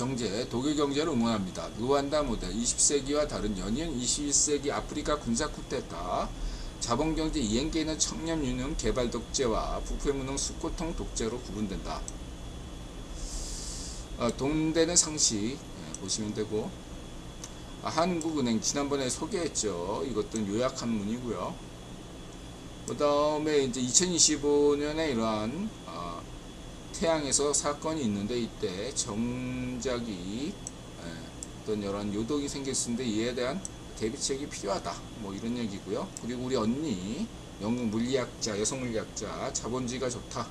경제, 독일 경제를 응원합니다. 루안다 모델, 20세기와 다른 연이은 21세기 아프리카 군사 쿠데타, 자본경제 이행계는 청렴 유능 개발 독재와 부패 무능 수고통 독재로 구분된다. 돈되는 상식 보시면 되고, 한국은행 지난번에 소개했죠. 이것도 요약한 문이고요. 그 다음에 이제 2025년에 이러한 태양에서 사건이 있는데, 이때 정작이 어떤 여러 요동이 생겼는데 이에 대한 대비책이 필요하다, 뭐 이런 얘기고요. 그리고 우리 언니 영국 물리학자, 여성 물리학자, 자본주의가 좋다,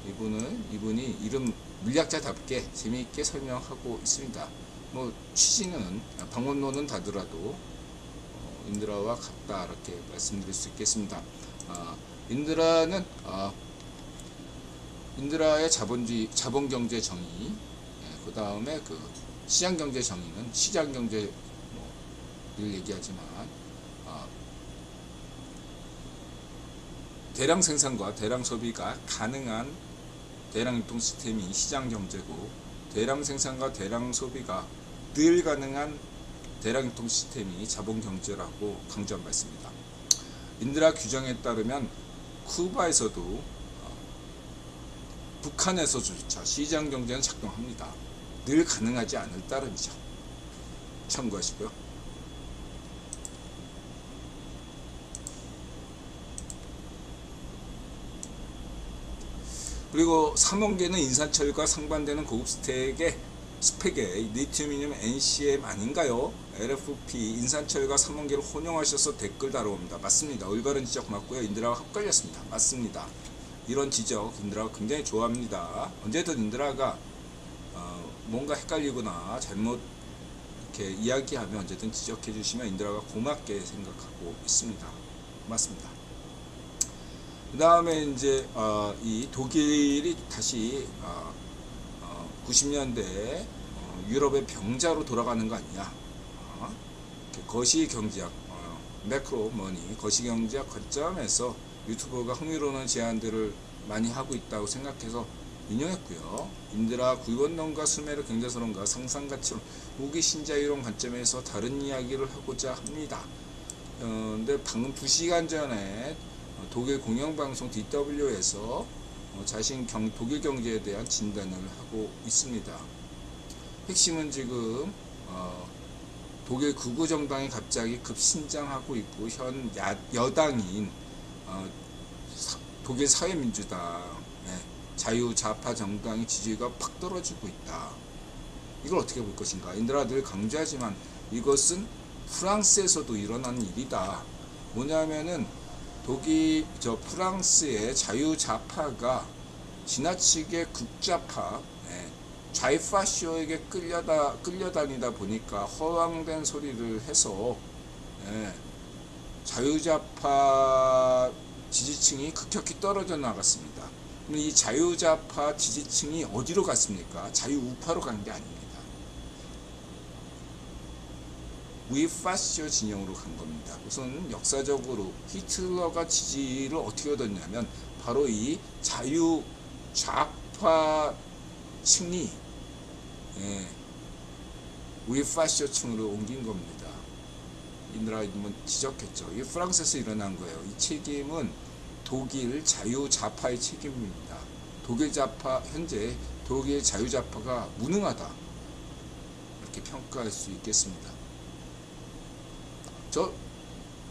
이분이 이름 물리학자답게 재미있게 설명하고 있습니다. 뭐 취지는 방언론은 다르더라도 인드라와 같다, 이렇게 말씀드릴 수 있겠습니다. 인드라의 자본주의, 자본경제 정의, 그 다음에 그 시장경제 정의는 시장경제 늘 얘기하지만 대량 생산과 대량 소비가 가능한 대량 유통 시스템이 시장경제고, 대량 생산과 대량 소비가 늘 가능한 대량 유통 시스템이 자본경제라고 강조한 바 있습니다. 인드라 규정에 따르면 쿠바에서도 북한에서조차 시장경제는 작동합니다. 늘 가능하지 않을 따름이죠. 참고하시고요. 그리고 삼원계는 인산철과 상반되는 고급 스펙의 리튬이늄 NCM 아닌가요? LFP 인산철과 삼원계를 혼용하셔서 댓글 달아옵니다. 맞습니다. 올바른 지적 고맙고요. 인드라와 헛갈렸습니다. 맞습니다. 이런 지적 인드라가 굉장히 좋아합니다. 언제든 인드라가 뭔가 헷갈리거나 잘못 이렇게 이야기하면 언제든 지적해 주시면 인드라가 고맙게 생각하고 있습니다. 고맙습니다. 그 다음에 이제 이 독일이 다시 90년대 유럽의 병자로 돌아가는 거 아니냐, 거시경제학 매크로머니 거시경제학 관점에서 유튜버가 흥미로운 제안들을 많이 하고 있다고 생각해서 인용했고요. 인드라 구원론과 수메르 경제설론과 상상가치론 무기신자유론 관점에서 다른 이야기를 하고자 합니다. 근데 방금 2시간 전에 독일 공영방송 DW에서 자신 독일 경제에 대한 진단을 하고 있습니다. 핵심은 지금 독일 극우정당이 갑자기 급신장하고 있고, 현 여당인 독일 사회민주당 자유좌파 정당의 지지가 팍 떨어지고 있다. 이걸 어떻게 볼 것인가. 인드라 늘 강조하지만 이것은 프랑스에서도 일어난 일이다. 뭐냐면은 프랑스의 자유좌파가 지나치게 극좌파, 좌이파쇼에게 끌려다니다 보니까 허황된 소리를 해서 자유좌파 지지층이 급격히 떨어져 나갔습니다. 이 자유좌파 지지층이 어디로 갔습니까? 자유우파로 간 게 아닙니다. 우이파쇼 진영으로 간 겁니다. 우선 역사적으로 히틀러가 지지를 어떻게 얻었냐면 바로 이 자유좌파 층이 우이파쇼층으로 옮긴 겁니다. 인드라가 지적했죠. 이 프랑스에서 일어난 거예요. 이 책임은 독일 자유좌파의 책임입니다. 현재 독일 자유좌파가 무능하다, 이렇게 평가할 수 있겠습니다.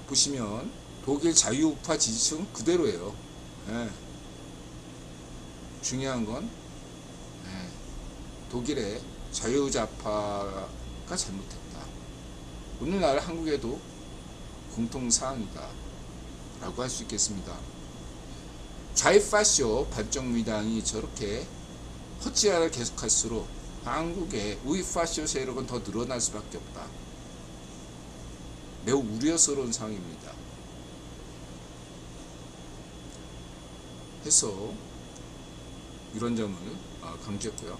보시면 독일 자유우파 지지층 그대로예요. 중요한 건 독일의 자유좌파가 잘못했다. 오늘날 한국에도 공통사항이다 라고 할 수 있겠습니다. 좌이파쇼 반정미당이 저렇게 헛지랄을 계속할수록 한국의 우이파쇼 세력은 더 늘어날 수밖에 없다. 매우 우려스러운 상황입니다. 해서 이런 점을 강조했고요.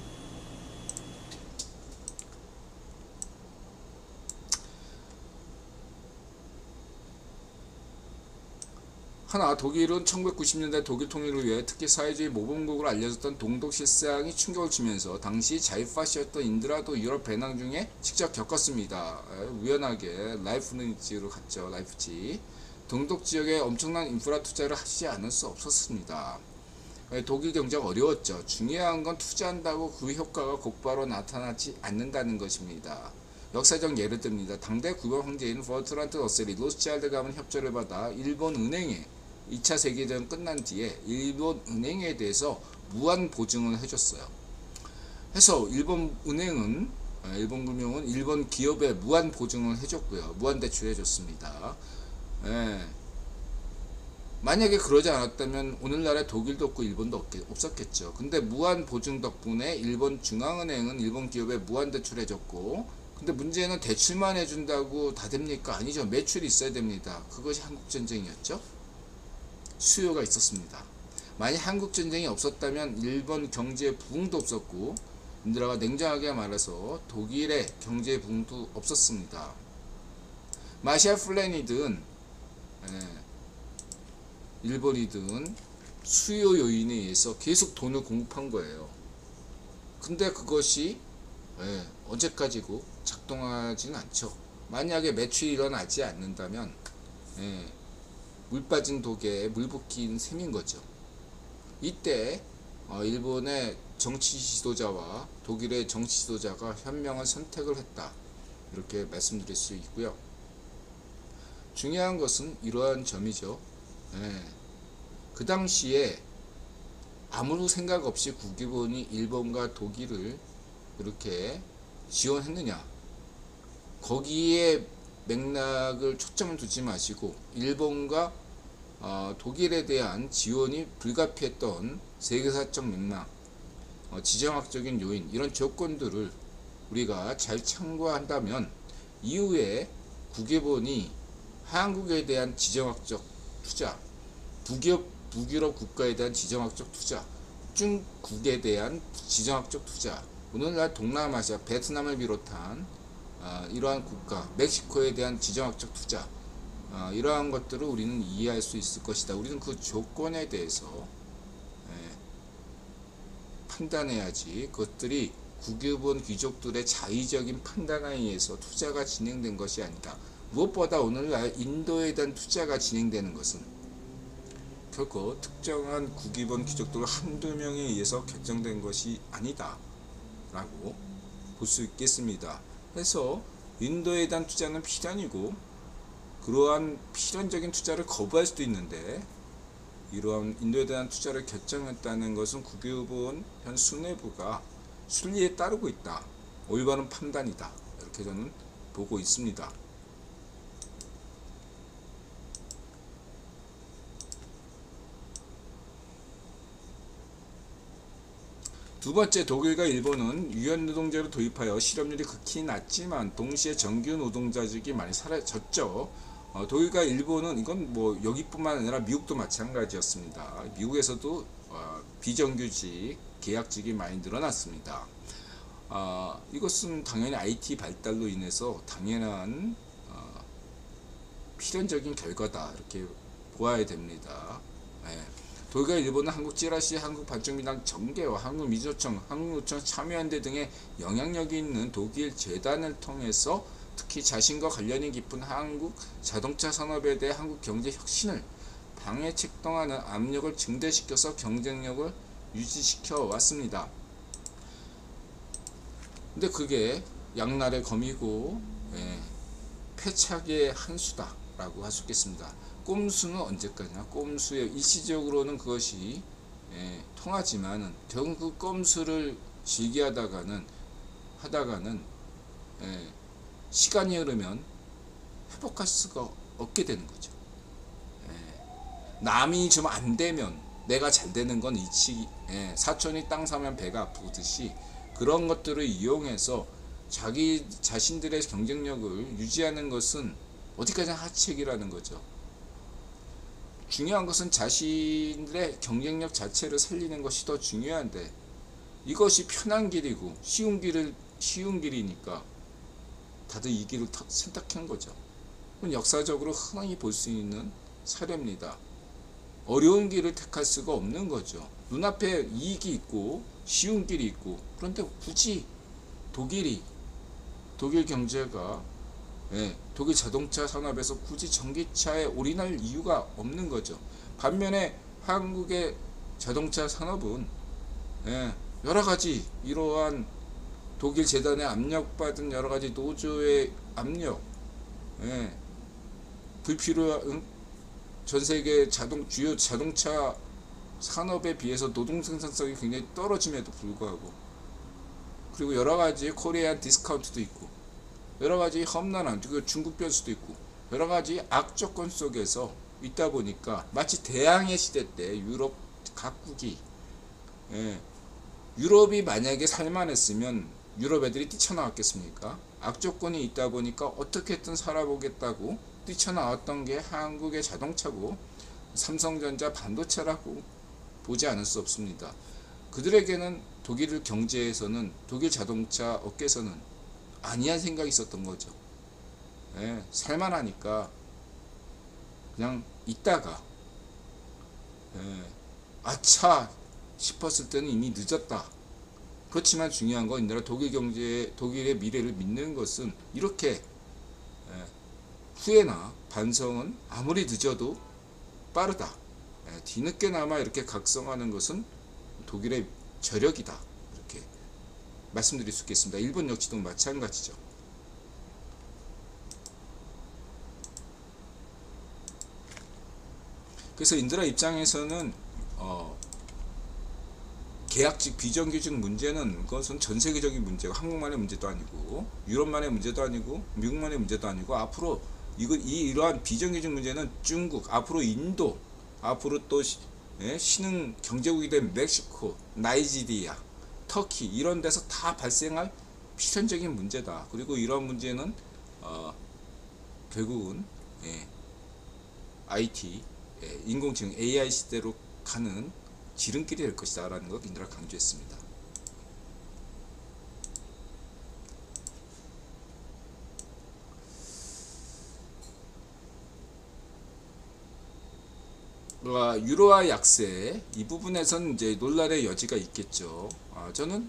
하나, 독일은 1990년대 독일 통일을 위해 특히 사회주의 모범국으로 알려졌던 동독 실상이 충격을 주면서 당시 자유파시였던 인들라도 유럽 배낭 중에 직접 겪었습니다. 우연하게 라이프니츠로 갔죠. 라이프치. 동독 지역에 엄청난 인프라 투자를 하지 않을 수 없었습니다. 독일 경제가 어려웠죠. 중요한 건 투자한다고 그 효과가 곧바로 나타나지 않는다는 것입니다. 역사적 예를 듭니다. 당대 국왕 황제인 버트란트 러셀이 로스차일드 가문 협조를 받아 일본 은행에 2차 세계대전 끝난 뒤에 일본 은행에 대해서 무한 보증을 해줬어요. 해서 일본 금융은 일본 기업에 무한 보증을 해줬고요. 무한 대출해줬습니다. 만약에 그러지 않았다면 오늘날에 독일도 없고 일본도 없었겠죠. 근데 무한 보증 덕분에 일본 중앙은행은 일본 기업에 무한 대출해줬고, 근데 문제는 대출만 해준다고 다 됩니까? 아니죠. 매출이 있어야 됩니다. 그것이 한국전쟁이었죠. 수요가 있었습니다. 만약 한국전쟁이 없었다면 일본 경제 부흥도 없었고, 인들라가 냉정하게 말해서 독일의 경제 부흥도 없었습니다. 마샬 플랜이든 일본이든 수요 요인에 의해서 계속 돈을 공급한 거예요. 근데 그것이 언제까지고 작동하지는 않죠. 만약에 매출이 일어나지 않는다면 물 빠진 독에 물 붓긴 셈인 거죠. 이때 일본의 정치 지도자와 독일의 정치 지도자가 현명한 선택을 했다, 이렇게 말씀드릴 수 있고요. 중요한 것은 이러한 점이죠. 그 당시에 아무 생각 없이 국기본이 일본과 독일을 이렇게 지원했느냐, 거기에 맥락을 초점을 두지 마시고 일본과 독일에 대한 지원이 불가피했던 세계사적 맥락, 지정학적인 요인, 이런 조건들을 우리가 잘 참고한다면 이후에 국외본이 한국에 대한 지정학적 투자, 북유럽 국가에 대한 지정학적 투자, 중국에 대한 지정학적 투자, 오늘날 동남아시아, 베트남을 비롯한 이러한 국가, 멕시코에 대한 지정학적 투자, 이러한 것들을 우리는 이해할 수 있을 것이다. 우리는 그 조건에 대해서 판단해야지, 그것들이 국유본 귀족들의 자의적인 판단에 의해서 투자가 진행된 것이 아니다. 무엇보다 오늘날 인도에 대한 투자가 진행되는 것은 결코 특정한 국유본 귀족들 한두 명에 의해서 결정된 것이 아니다 라고 볼 수 있겠습니다. 그래서 인도에 대한 투자는 필연이고, 그러한 필연적인 투자를 거부할 수도 있는데, 이러한 인도에 대한 투자를 결정했다는 것은 국유본 현 수뇌부가 순리에 따르고 있다, 올바른 판단이다, 이렇게 저는 보고 있습니다. 두 번째, 독일과 일본은 유연노동제를 도입하여 실업률이 극히 낮지만 동시에 정규 노동자직이 많이 사라졌죠. 독일과 일본은 이건 뭐 여기뿐만 아니라 미국도 마찬가지였습니다. 미국에서도 비정규직, 계약직이 많이 늘어났습니다. 이것은 당연히 IT 발달로 인해서 당연한 필연적인 결과다, 이렇게 보아야 됩니다. 독일과 일본은 한국 찌라시, 한국 반쪽민당 정계와 한국 민주노총, 한국노총 참여연대 등의 영향력이 있는 독일 재단을 통해서 특히 자신과 관련이 깊은 한국 자동차 산업에 대해 한국 경제 혁신을 방해 책동하는 압력을 증대시켜서 경쟁력을 유지시켜 왔습니다. 근데 그게 양날의 검이고 패착의 한 수다 라고 할 수 있겠습니다. 꼼수는 언제까지나, 꼼수에 일시적으로는 그것이 통하지만은 결국 그 꼼수를 즐기하다가는 시간이 흐르면 회복할 수가 없게 되는 거죠. 남이 좀 안 되면 내가 잘 되는 건 이치기, 사촌이 땅 사면 배가 아프듯이 그런 것들을 이용해서 자기 자신들의 경쟁력을 유지하는 것은 어디까지나 하책이라는 거죠. 중요한 것은 자신들의 경쟁력 자체를 살리는 것이 더 중요한데, 이것이 편한 길이고 쉬운 길이니까 다들 이 길을 선택한 거죠. 그건 역사적으로 흔히 볼 수 있는 사례입니다. 어려운 길을 택할 수가 없는 거죠. 눈앞에 이익이 있고 쉬운 길이 있고, 그런데 굳이 독일 경제가, 독일 자동차 산업에서 굳이 전기차에 올인할 이유가 없는 거죠. 반면에 한국의 자동차 산업은 여러 가지 이러한 독일 재단에 압력받은 여러 가지 노조의 압력, 불필요한 전 세계 주요 자동차 산업에 비해서 노동 생산성이 굉장히 떨어짐에도 불구하고, 그리고 여러 가지 코리안 디스카운트도 있고, 여러 가지 험난한, 그리고 중국 변수도 있고, 여러 가지 악조건 속에서 있다 보니까 마치 대항해 시대 때 유럽 각국이, 유럽이 만약에 살만했으면 유럽 애들이 뛰쳐나왔겠습니까? 악조건이 있다 보니까 어떻게든 살아보겠다고 뛰쳐나왔던 게 한국의 자동차고 삼성전자 반도체라고 보지 않을 수 없습니다. 그들에게는 독일 경제에서는, 독일 자동차 업계에서는 아니한 생각이 있었던 거죠. 살만하니까 그냥 있다가 아차 싶었을 때는 이미 늦었다. 그렇지만 중요한 건 이나라 독일의 미래를 믿는 것은 이렇게 후회나 반성은 아무리 늦어도 빠르다. 뒤늦게나마 이렇게 각성하는 것은 독일의 저력이다. 이렇게 말씀드릴 수 있겠습니다. 일본 역시도 마찬가지죠. 그래서 인드라 입장에서는 계약직 비정규직 문제는, 그것은 전 세계적인 문제고 한국만의 문제도 아니고 유럽만의 문제도 아니고 미국만의 문제도 아니고, 앞으로 이러한 비정규직 문제는 중국, 앞으로 인도, 앞으로 또 신흥 경제국이 된 멕시코, 나이지리아, 터키, 이런 데서 다 발생할 필연적인 문제다. 그리고 이런 문제는 결국은 IT, 인공지능 AI 시대로 가는 지름길이 될 것이다 라는 것 인드라 강조했습니다. 유로화 약세, 이 부분에서는 이제 논란의 여지가 있겠죠. 저는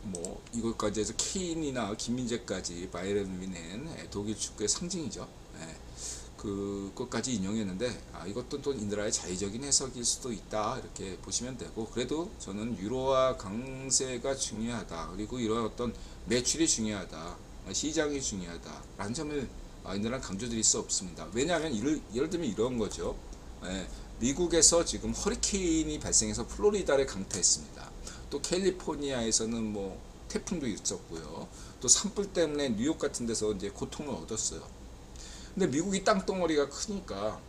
뭐 이것까지 해서 케인이나 김민재까지 바이에른 뮌헨 독일 축구의 상징이죠. 그것까지 인용했는데, 이것도 또 인드라의 자의적인 해석일 수도 있다, 이렇게 보시면 되고, 그래도 저는 유로화 강세가 중요하다, 그리고 이런 어떤 매출이 중요하다, 시장이 중요하다 라는 점을 인드라는 강조드릴 수 없습니다. 왜냐하면 예를 들면 이런 거죠. 미국에서 지금 허리케인이 발생해서 플로리다를 강타했습니다. 또 캘리포니아에서는 뭐 태풍도 있었고요. 또 산불 때문에 뉴욕 같은 데서 이제 고통을 얻었어요. 근데 미국이 땅덩어리가 크니까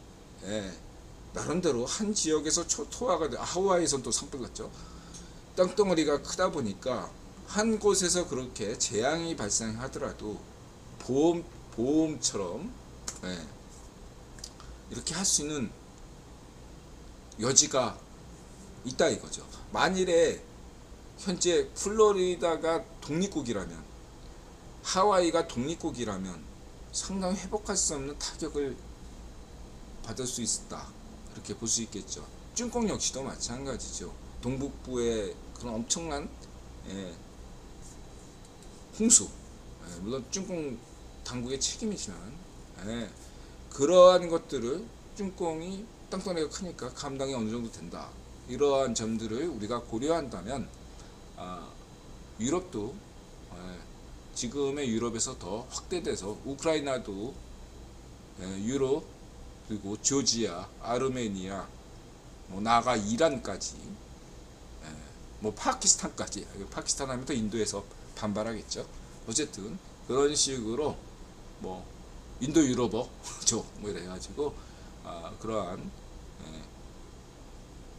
나름대로 한 지역에서 초토화가 하와이에선 또 산불 났죠. 땅덩어리가 크다 보니까 한 곳에서 그렇게 재앙이 발생하더라도 보험처럼 이렇게 할 수 있는 여지가 있다 이거죠. 만일에 현재 플로리다가 독립국이라면, 하와이가 독립국이라면 상당히 회복할 수 없는 타격을 받을 수 있다, 이렇게 볼 수 있겠죠. 중국 역시도 마찬가지죠. 동북부의 그런 엄청난 홍수, 물론 중국 당국의 책임이지만 그러한 것들을 중공이 땅덩어리가 크니까 감당이 어느 정도 된다. 이러한 점들을 우리가 고려한다면 유럽도 지금의 유럽에서 더 확대돼서 우크라이나도 유럽, 그리고 조지아, 아르메니아, 뭐 나아가 이란까지, 뭐 파키스탄까지, 파키스탄 하면 또 인도에서 반발하겠죠. 어쨌든 그런 식으로 뭐 인도 유럽어죠, 뭐 이래 가지고 그러한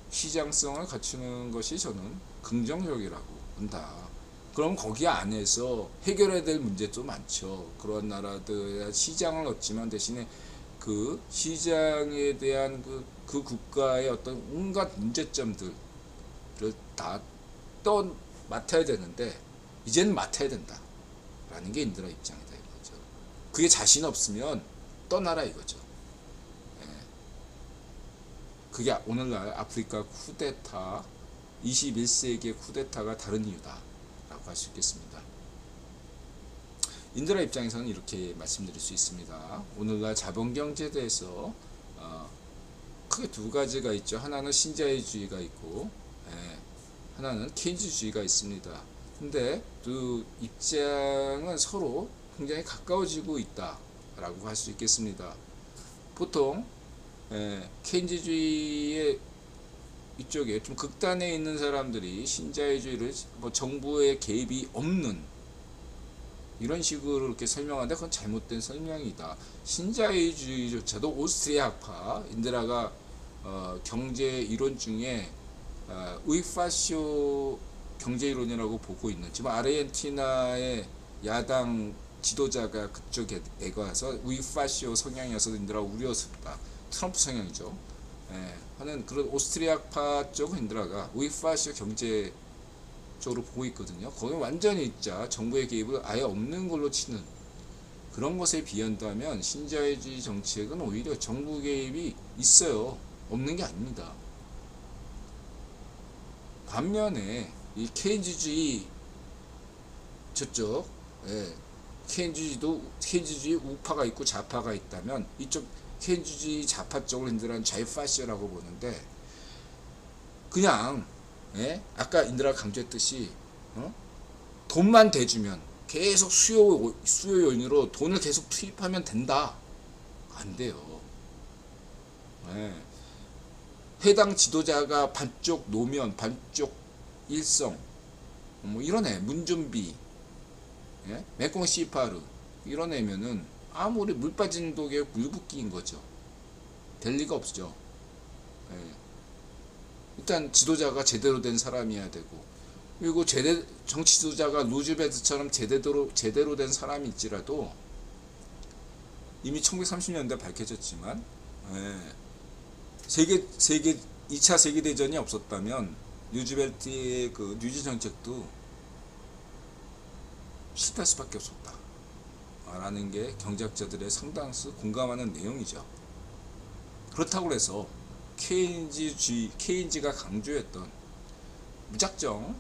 시장성을 갖추는 것이 저는 긍정적이라고 본다. 그럼 거기 안에서 해결해야 될 문제도 많죠. 그런 나라들의 시장을 얻지만 대신에 그 시장에 대한 그 국가의 어떤 온갖 문제점들을 다 맡아야 되는데, 이제는 맡아야 된다 라는 게 인드라 입장이다 이거죠. 그게 자신 없으면 떠나라 이거죠. 그게 오늘날 아프리카 쿠데타 21세기의 쿠데타가 다른 이유다 라고 할 수 있겠습니다. 인드라 입장에서는 이렇게 말씀드릴 수 있습니다. 오늘날 자본경제에 대해서 크게 두 가지가 있죠. 하나는 신자유주의가 있고 하나는 케인즈주의가 있습니다. 근데 두 입장은 서로 굉장히 가까워지고 있다 라고 할 수 있겠습니다. 보통 케인즈주의의 이쪽에 좀 극단에 있는 사람들이 신자유주의를 뭐 정부의 개입이 없는 이런 식으로 이렇게 설명하는데 그건 잘못된 설명이다. 신자유주의조차도 오스트리아파 인드라가 경제 이론 중에 우이파시오 경제이론이라고 보고 있는, 지금 아르헨티나의 야당 지도자가 그쪽에 가서 우이파시오 성향이어서 인드라가 우려스럽다. 트럼프 성향이죠. 하는 그런 오스트리아파 쪽 인드라가 우이파시오 경제 쪽으로 보고 있거든요. 거기 완전히 진짜 정부의 개입을 아예 없는 걸로 치는 그런 것에 비한다면 신자유주의 정책은 오히려 정부 개입이 있어요. 없는 게 아닙니다. 반면에 이 케인즈주의 저쪽 케인즈주의 우파가 있고 좌파가 있다면 이쪽 케인즈주의 좌파 쪽을 인드라는 좌파시라고 보는데, 그냥 아까 인드라가 강조했듯이 돈만 대주면 계속 수요 요인으로 돈을 계속 투입하면 된다. 안 돼요. 해당 지도자가 반쪽 노면, 반쪽 일성, 뭐 이런 문준비, 메콩 시파르 이런 애면은 아무리 물 빠진 독에 물 붓기인 거죠. 될 리가 없죠. 일단 지도자가 제대로 된 사람이어야 되고, 그리고 정치 지도자가 루즈벨트처럼 제대로 된 사람일지라도 이미 1930년대 밝혀졌지만 2차 세계대전이 없었다면 루즈벨트의 그 뉴지 정책도 실패할 수밖에 없었다 라는 게 경제학자들의 상당수 공감하는 내용이죠. 그렇다고 해서 케인즈가 강조했던 무작정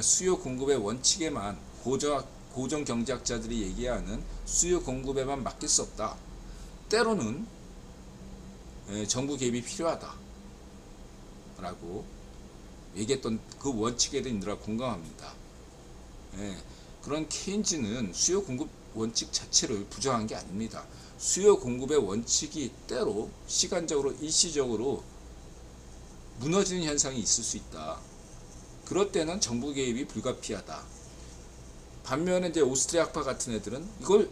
수요 공급의 원칙에만 고정 경제학자들이 얘기하는 수요 공급에만 맡길 수 없다. 때로는 정부 개입이 필요하다 라고 얘기했던 그 원칙에 대해 인드라 공감합니다. 그런 케인즈는 수요 공급 원칙 자체를 부정한 게 아닙니다. 수요 공급의 원칙이 때로 시간적으로 일시적으로 무너지는 현상이 있을 수 있다. 그럴 때는 정부 개입이 불가피하다. 반면에 이제 오스트리아파 같은 애들은 이걸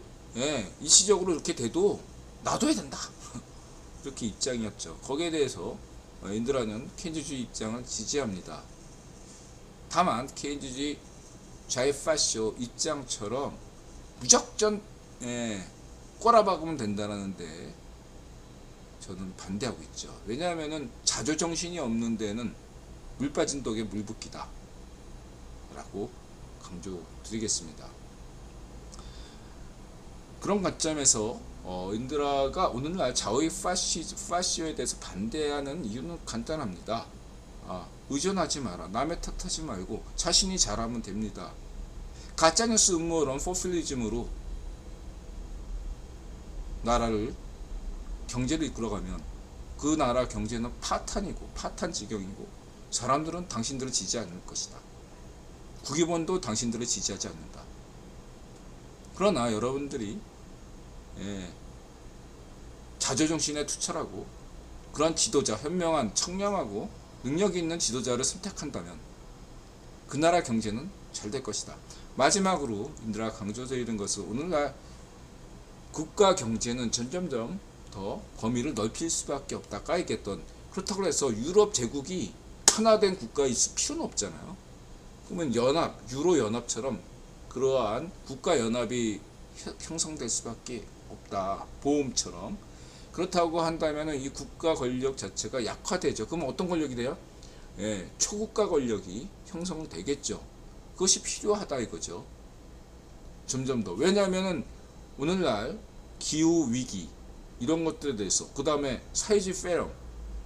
일시적으로 이렇게 돼도 놔둬야 된다. 이렇게 입장이었죠. 거기에 대해서 인드라는 케인즈주의 입장을 지지합니다. 다만 케인즈주의 좌파쇼 입장처럼 무작정 꼬라박으면 된다는데 저는 반대하고 있죠. 왜냐하면은 자조정신이 없는 데는 물 빠진 독에 물 붓기다 라고 강조드리겠습니다. 그런 관점에서 인드라가 오늘날 자의 파시오에 대해서 반대하는 이유는 간단합니다. 의존하지 마라. 남의 탓하지 말고 자신이 잘하면 됩니다. 가짜뉴스 음모론 포퓰리즘으로 나라를 경제를 이끌어가면 그 나라 경제는 파탄이고 파탄 지경이고 사람들은 당신들을 지지하지 않을 것이다. 국회의원도 당신들을 지지하지 않는다. 그러나 여러분들이 자조정신에 투철하고 그런 지도자, 현명한 청렴하고 능력 있는 지도자를 선택한다면 그 나라 경제는 잘 될 것이다. 마지막으로 인드라가 강조드리는 것은 오늘날 국가 경제는 점점점 더 범위를 넓힐 수밖에 없다 까이겠던, 그렇다고 해서 유럽 제국이 하나된 국가에 있을 필요는 없잖아요. 그러면 유로 연합처럼 그러한 국가 연합이 형성될 수밖에 없다. 보험처럼. 그렇다고 한다면 이 국가 권력 자체가 약화되죠. 그럼 어떤 권력이 돼요? 초국가 권력이 형성되겠죠. 그것이 필요하다 이거죠. 점점 더. 왜냐하면 오늘날 기후 위기 이런 것들에 대해서, 그 다음에 사회주의 페럼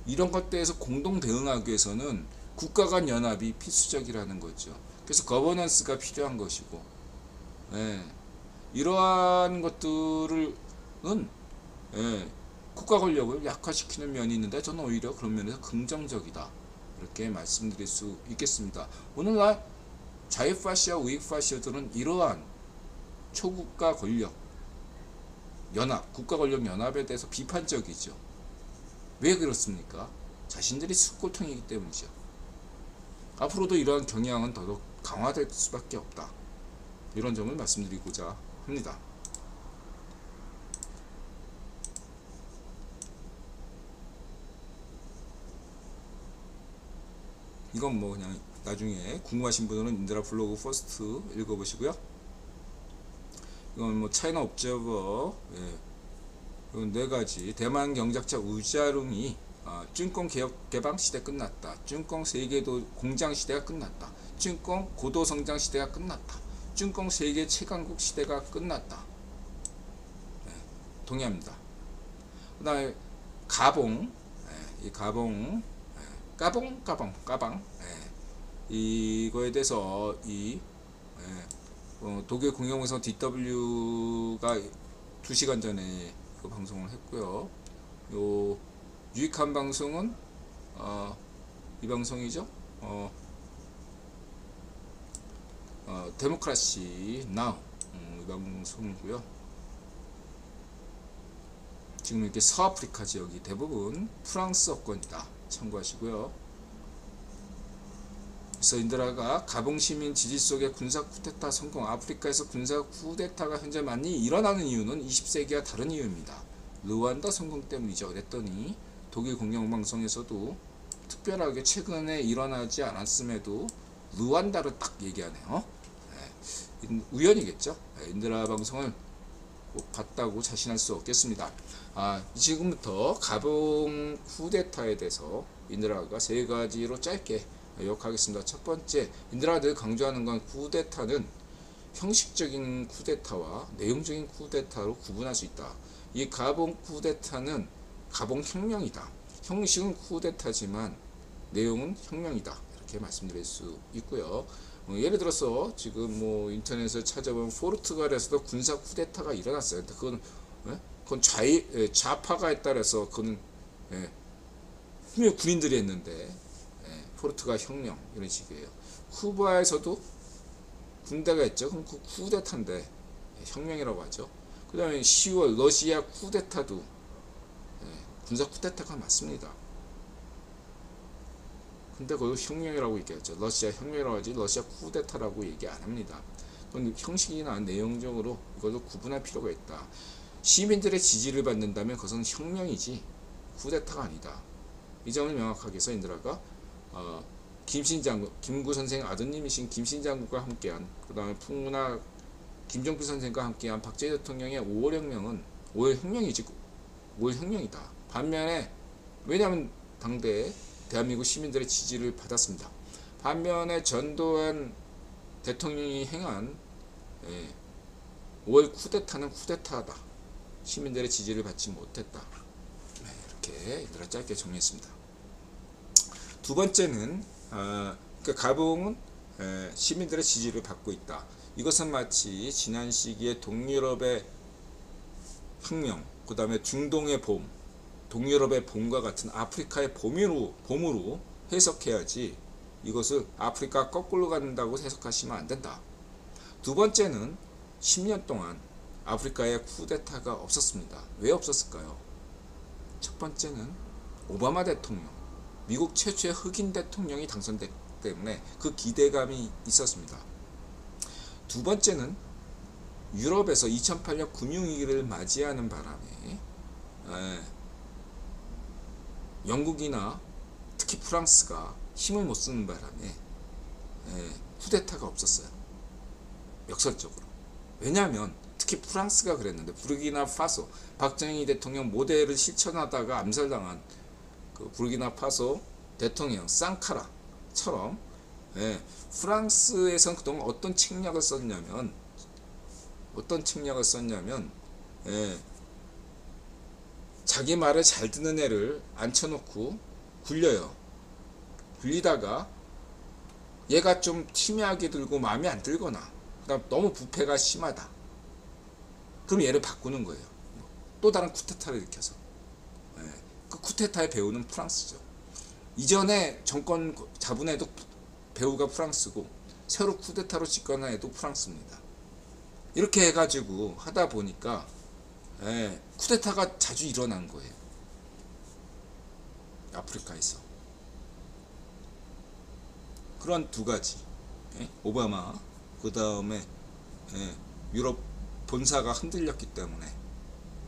이런 것들에서 공동 대응하기 위해서는 국가 간 연합이 필수적이라는 거죠. 그래서 거버넌스가 필요한 것이고, 예, 이러한 것들은 예, 국가 권력을 약화시키는 면이 있는데 저는 오히려 그런 면에서 긍정적이다, 이렇게 말씀드릴 수 있겠습니다. 오늘날 좌익파시와 우익파시들은 이러한 초국가 권력 연합, 국가 권력 연합에 대해서 비판적이죠. 왜 그렇습니까? 자신들이 술꼴통이기 때문이죠. 앞으로도 이러한 경향은 더더욱 강화될 수밖에 없다, 이런 점을 말씀드리고자 합니다. 이건 뭐 그냥 나중에 궁금하신 분들은 인드라 블로그 퍼스트 읽어보시고요. 이건 뭐 차이나 옵저버, 예, 이건 네 가지. 대만 경작자 우자룽이 쭝콩 개혁 개방 시대 끝났다. 쭝콩 세계도 공장 시대가 끝났다. 쭝콩 고도 성장 시대가 끝났다. 쭝콩 세계 최강국 시대가 끝났다. 예, 동의합니다. 그다음에 가봉, 예, 이 가봉, 예, 까방, 예, 이거에 대해서 이 독일 공영방송 DW가 2시간 전에 그 방송을 했고요. 요 유익한 방송은 이 방송이죠. 데모크라시 나우, 이 방송이고요. 지금 이렇게 서아프리카 지역이 대부분 프랑스어권이다, 참고하시고요. 그래서 인드라가 가봉 시민 지지 속에 군사 쿠데타 성공. 아프리카에서 군사 쿠데타가 현재 많이 일어나는 이유는 20세기와 다른 이유입니다. 르완다 성공 때문이죠. 그랬더니 독일 공영방송에서도 특별하게 최근에 일어나지 않았음에도 르완다를 딱 얘기하네요. 우연이겠죠. 인드라 방송을 꼭 봤다고 자신할 수 없겠습니다. 지금부터 가봉 쿠데타에 대해서 인드라가 세 가지로 짧게 요약하겠습니다. 첫 번째, 인드라가 늘 강조하는 건 쿠데타는 형식적인 쿠데타와 내용적인 쿠데타로 구분할 수 있다. 이 가봉 쿠데타는 가봉 혁명이다. 형식은 쿠데타지만 내용은 혁명이다, 이렇게 말씀드릴 수 있고요. 예를 들어서 지금 뭐 인터넷을 찾아보면 포르투갈에서도 군사 쿠데타가 일어났어요. 그건 좌파가에 따라서 그건 분명히 군인들이 했는데 포르투갈 혁명, 이런 식이에요. 쿠바에서도 군대가 있죠. 그럼 그 쿠데타인데 혁명이라고 하죠. 그 다음에 10월 러시아 쿠데타도 군사 쿠데타가 맞습니다. 근데 그걸 혁명이라고 얘기하죠. 러시아 혁명이라고 하지 러시아 쿠데타라고 얘기 안 합니다. 그건 형식이나 내용적으로 이걸로 구분할 필요가 있다. 시민들의 지지를 받는다면 그것은 혁명이지 쿠데타가 아니다. 이 점을 명확하게 해서 인드라가 김신장군, 김구 선생 아드님이신 김신장군과 함께한, 그 다음에 풍문학 김종필 선생과 함께한 박정희 대통령의 5월 혁명은 5월 혁명이지 5월 혁명이다. 반면에 왜냐하면 당대에 대한민국 시민들의 지지를 받았습니다. 반면에 전두환 대통령이 행한 5월 쿠데타는 쿠데타다. 시민들의 지지를 받지 못했다. 이렇게 인드라 짧게 정리했습니다. 두 번째는 그러니까 가봉은 시민들의 지지를 받고 있다. 이것은 마치 지난 시기에 동유럽의 혁명, 그 다음에 중동의 봄, 동유럽의 봄과 같은 아프리카의 봄으로 해석해야지 이것을 아프리카 거꾸로 간다고 해석하시면 안 된다. 두 번째는 10년 동안 아프리카에 쿠데타가 없었습니다. 왜 없었을까요? 첫 번째는 오바마 대통령, 미국 최초의 흑인 대통령이 당선됐기 때문에 그 기대감이 있었습니다. 두 번째는 유럽에서 2008년 금융위기를 맞이하는 바람에 영국이나 특히 프랑스가 힘을 못 쓰는 바람에 쿠데타가 없었어요. 역설적으로. 왜냐하면 특히 프랑스가 그랬는데, 부르키나파소 박정희 대통령 모델을 실천하다가 암살당한 그 부르키나파소 대통령 쌍카라처럼 프랑스에서는 그동안 어떤 책략을 썼냐면 자기 말을 잘 듣는 애를 앉혀놓고 굴려요. 굴리다가 얘가 좀 티미하게 들고 마음에 안 들거나 그다음 너무 부패가 심하다. 그럼 얘를 바꾸는 거예요. 또 다른 쿠데타를 일으켜서. 예, 그 쿠데타의 배후는 프랑스죠. 이전에 정권 잡은 애도 배후가 프랑스고 새로 쿠데타로 집권한 애도 프랑스입니다. 이렇게 해가지고 하다 보니까 예, 쿠데타가 자주 일어난 거예요. 아프리카에서. 그런 두 가지. 예, 오바마 그 다음에 예, 유럽 본사가 흔들렸기 때문에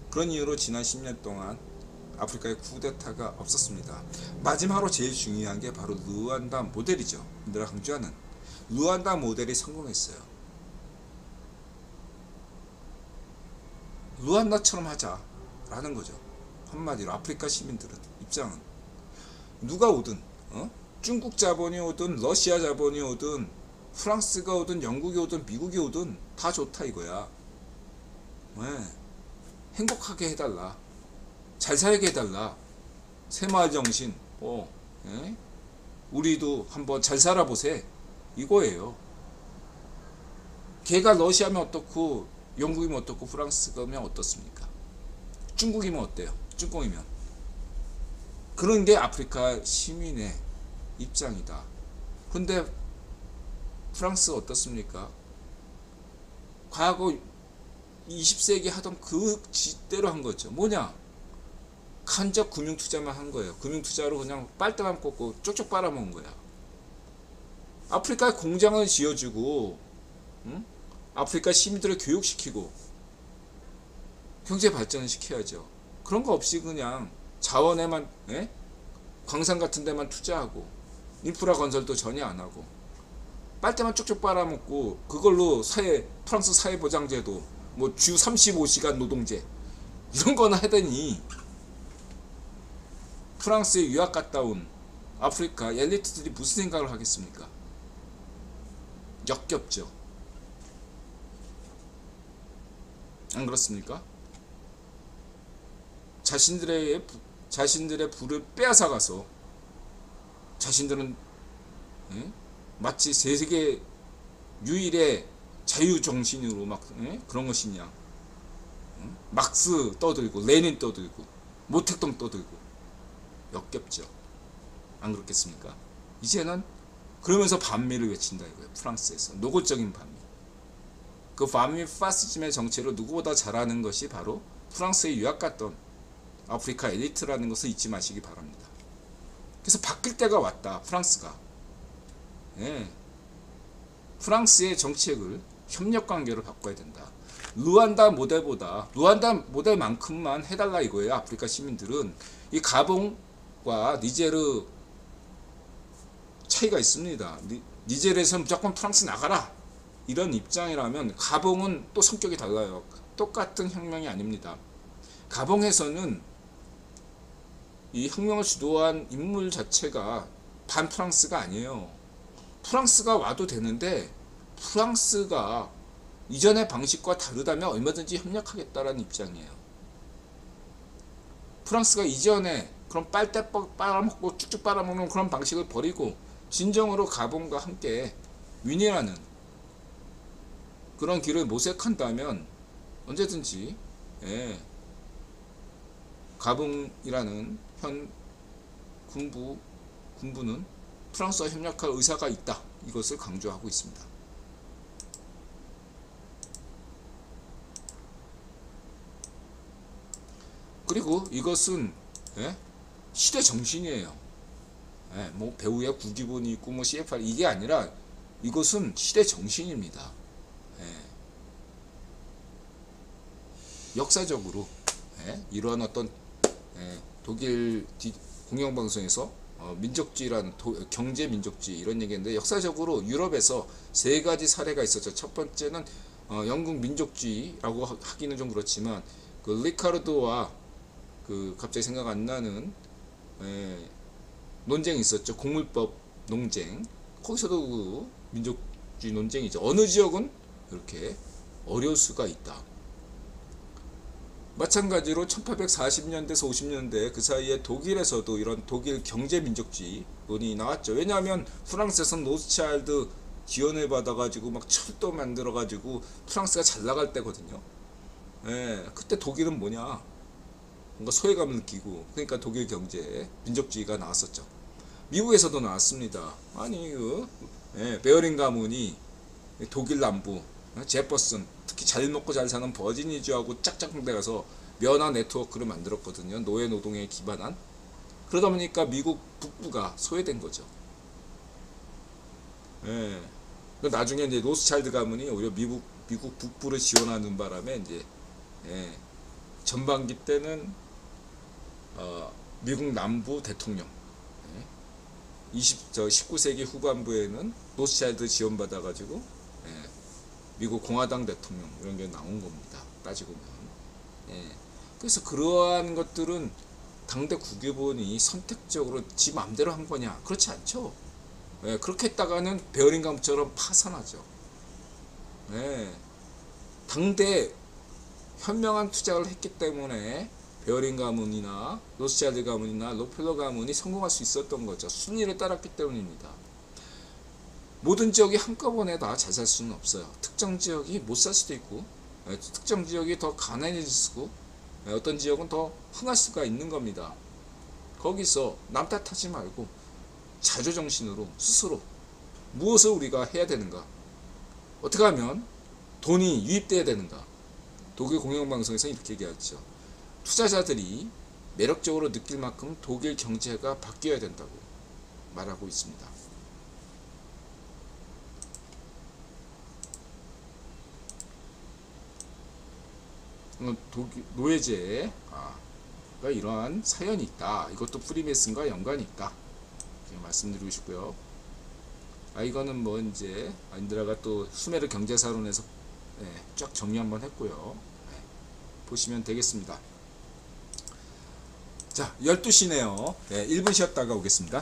그런 이유로 지난 10년 동안 아프리카에 쿠데타가 없었습니다. 마지막으로 제일 중요한 게 바로 루안다 모델이죠. 내가 강조하는 루안다 모델이 성공했어요. 루안다처럼 하자라는 거죠. 한마디로 아프리카 시민들은 입장은 누가 오든 중국 자본이 오든 러시아 자본이 오든 프랑스가 오든 영국이 오든 미국이 오든 다 좋다 이거야. 네. 행복하게 해달라. 잘 살게 해달라. 새마을 정신. 예? 우리도 한번 잘 살아보세. 이거예요. 걔가 러시아면 어떻고 영국이면 어떻고 프랑스면 어떻습니까? 중국이면 어때요? 중공이면. 그런 게 아프리카 시민의 입장이다. 근데 프랑스 어떻습니까? 과거 20세기 하던 그 짓대로 한 거죠. 뭐냐? 간접 금융투자만 한 거예요. 금융투자로 그냥 빨대만 꽂고 쪽쪽 빨아먹은 거야. 아프리카에 공장을 지어주고 아프리카 시민들을 교육시키고 경제 발전을 시켜야죠. 그런 거 없이 그냥 자원에만 광산 같은 데만 투자하고 인프라 건설도 전혀 안 하고 빨대만 쭉쭉 빨아먹고 그걸로 프랑스 사회보장제도 뭐 주 35시간 노동제 이런 거나 하더니 프랑스에 유학 갔다 온 아프리카 엘리트들이 무슨 생각을 하겠습니까? 역겹죠. 안 그렇습니까? 자신들의 부를 빼앗아가서 자신들은 마치 세계 유일의 자유정신으로 막 그런 것이냐. 막스 떠들고 레닌 떠들고 모택동 떠들고 역겹죠. 안 그렇겠습니까? 이제는 그러면서 반미를 외친다 이거예요. 프랑스에서 노골적인 반미. 그 반미 파시즘의 정체로 누구보다 잘하는 것이 바로 프랑스에 유학 갔던 아프리카 엘리트라는 것을 잊지 마시기 바랍니다. 그래서 바뀔 때가 왔다. 프랑스가. 프랑스의 정책을 협력관계로 바꿔야 된다. 루안다 모델만큼만 해달라 이거예요. 아프리카 시민들은. 이 가봉과 니제르 차이가 있습니다. 니제르에서는 무조건 프랑스 나가라 이런 입장이라면 가봉은 또 성격이 달라요. 똑같은 혁명이 아닙니다. 가봉에서는 이 혁명을 주도한 인물 자체가 반프랑스가 아니에요. 프랑스가 와도 되는데 프랑스가 이전의 방식과 다르다면 얼마든지 협력하겠다라는 입장이에요. 프랑스가 이전에 그런 빨대 빨아먹고 쭉쭉 빨아먹는 그런 방식을 버리고 진정으로 가봉과 함께 윈이라는 그런 길을 모색한다면 언제든지 가봉이라는 현 군부는 프랑스와 협력할 의사가 있다. 이것을 강조하고 있습니다. 그리고 이것은 시대 정신이에요. 뭐 배우야 구기본이 있고 뭐 CFR 이게 아니라 이것은 시대 정신입니다. 역사적으로 이러한 어떤 독일 공영방송에서 민족주의라는 경제 민족주의 이런 얘기인데 역사적으로 유럽에서 세 가지 사례가 있었죠. 첫 번째는 영국 민족주의라고 하기는 좀 그렇지만 그 리카르도와 그 갑자기 생각 안 나는 논쟁이 있었죠. 곡물법 논쟁. 거기서도 그 민족주의 논쟁이죠. 어느 지역은 이렇게 어려울 수가 있다. 마찬가지로 1840년대에서 50년대 그 사이에 독일에서도 이런 독일 경제민족주의론이 나왔죠. 왜냐하면 프랑스에서는 로스차일드 지원을 받아가지고 막 철도 만들어가지고 프랑스가 잘 나갈 때거든요. 예, 그때 독일은 뭐냐? 뭔가 소외감을 느끼고, 그러니까 독일 경제 민족주의가 나왔었죠. 미국에서도 나왔습니다. 아니 베어링 가문이 독일 남부 제퍼슨, 특히 잘 먹고 잘 사는 버지니주하고 짝짝꿍대 가서 면화 네트워크를 만들었거든요. 노예 노동에 기반한. 그러다 보니까 미국 북부가 소외된 거죠. 예. 나중에 이제 로스차일드 가문이 오히려 미국 북부를 지원하는 바람에 이제 전반기 때는 미국 남부 대통령, 19세기 후반부에는 로스차일드 지원받아가지고 미국 공화당 대통령 이런 게 나온 겁니다. 따지고 보면. 그래서 그러한 것들은 당대 국회의원이 선택적으로 지 마음대로 한 거냐? 그렇지 않죠. 그렇게 했다가는 베어링 가문처럼 파산하죠. 당대 현명한 투자를 했기 때문에 베어링 가문이나 로스차일드 가문이나 록펠러 가문이 성공할 수 있었던 거죠. 순위를 따랐기 때문입니다. 모든 지역이 한꺼번에 다 잘 살 수는 없어요. 특정 지역이 못 살 수도 있고, 특정 지역이 더 가난해질 수고, 어떤 지역은 더 흥할 수가 있는 겁니다. 거기서 남 탓하지 말고 자조정신으로 스스로 무엇을 우리가 해야 되는가, 어떻게 하면 돈이 유입돼야 되는가. 독일 공영방송에서 이렇게 얘기하죠. 투자자들이 매력적으로 느낄 만큼 독일 경제가 바뀌어야 된다고 말하고 있습니다. 노예제가 이러한 사연이 있다. 이것도 프리메슨과 연관이 있다. 말씀드리고 싶고요. 이거는 뭐 이제 인드라가 또 수메르 경제사론에서 쫙 정리 한번 했고요. 보시면 되겠습니다. 자, 12시네요. 1분 쉬었다가 오겠습니다.